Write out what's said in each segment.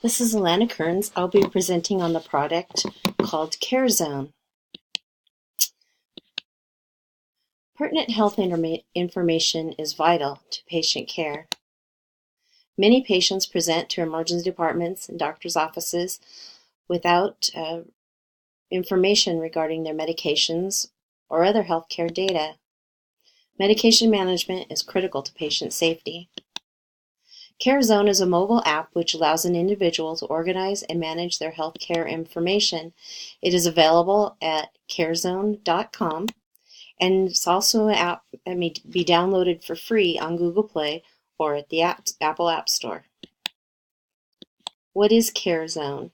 This is Alana Kearns. I'll be presenting on the product called CareZone. Pertinent health information is vital to patient care. Many patients present to emergency departments and doctors' offices without information regarding their medications or other healthcare data. Medication management is critical to patient safety. CareZone is a mobile app which allows an individual to organize and manage their healthcare information. It is available at carezone.com, and it's also an app that may be downloaded for free on Google Play or at the Apple App Store. What is CareZone?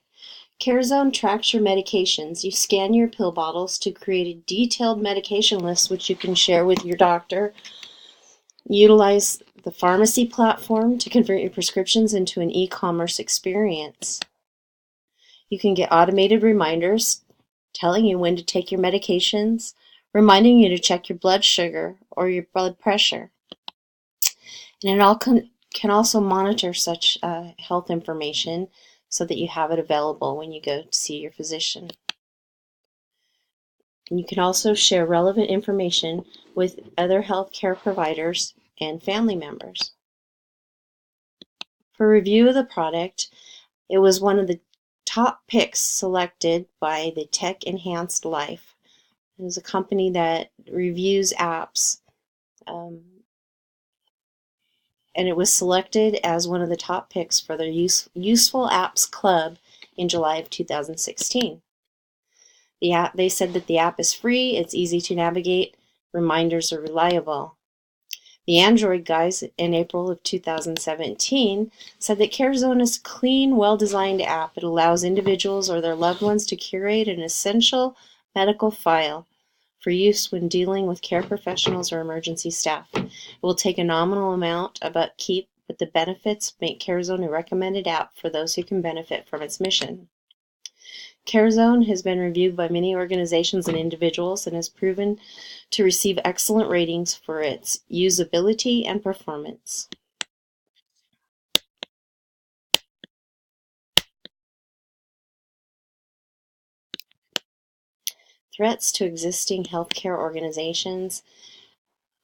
CareZone tracks your medications. You scan your pill bottles to create a detailed medication list which you can share with your doctor. Utilize the pharmacy platform to convert your prescriptions into an e-commerce experience. You can get automated reminders telling you when to take your medications, reminding you to check your blood sugar or your blood pressure. And it all can also monitor such health information so that you have it available when you go to see your physician. And you can also share relevant information with other healthcare providers and family members. For review of the product, it was one of the top picks selected by the Tech Enhanced Life. It is a company that reviews apps, and it was selected as one of the top picks for their Useful Apps Club in July of 2016. They said that the app is free, it's easy to navigate, reminders are reliable. The Android guys in April of 2017 said that CareZone is a clean, well-designed app. It allows individuals or their loved ones to curate an essential medical file for use when dealing with care professionals or emergency staff. It will take a nominal amount of upkeep, but the benefits make CareZone a recommended app for those who can benefit from its mission. CareZone has been reviewed by many organizations and individuals and has proven to receive excellent ratings for its usability and performance. Threats to existing healthcare organizations.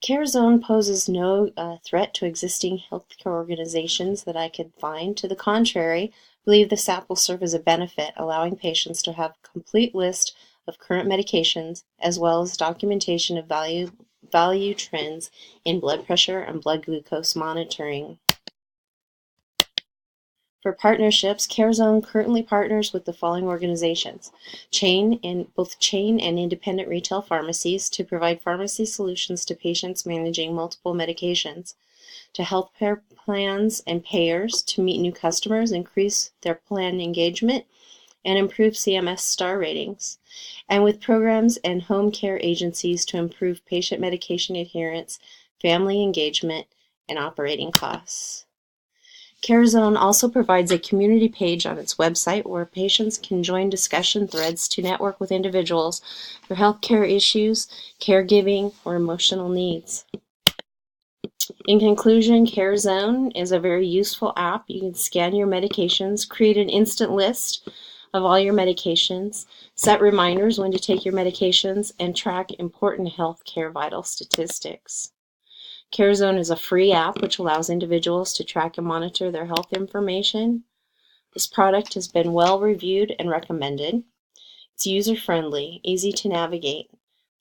CareZone poses no threat to existing healthcare organizations that I could find. To the contrary, I believe this app will serve as a benefit, allowing patients to have a complete list of current medications as well as documentation of value trends in blood pressure and blood glucose monitoring. For partnerships, CareZone currently partners with the following organizations: both chain and independent retail pharmacies to provide pharmacy solutions to patients managing multiple medications, to healthcare plans and payers to meet new customers, increase their plan engagement, and improve CMS star ratings, and with programs and home care agencies to improve patient medication adherence, family engagement, and operating costs. CareZone also provides a community page on its website where patients can join discussion threads to network with individuals for healthcare issues, caregiving, or emotional needs. In conclusion, CareZone is a very useful app. You can scan your medications, create an instant list of all your medications, set reminders when to take your medications, and track important healthcare vital statistics. CareZone is a free app which allows individuals to track and monitor their health information. This product has been well reviewed and recommended. It's user-friendly, easy to navigate.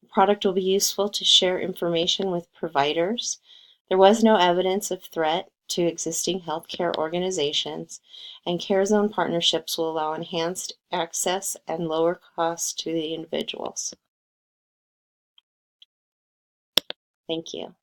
The product will be useful to share information with providers. There was no evidence of threat to existing healthcare organizations, and CareZone partnerships will allow enhanced access and lower costs to the individuals. Thank you.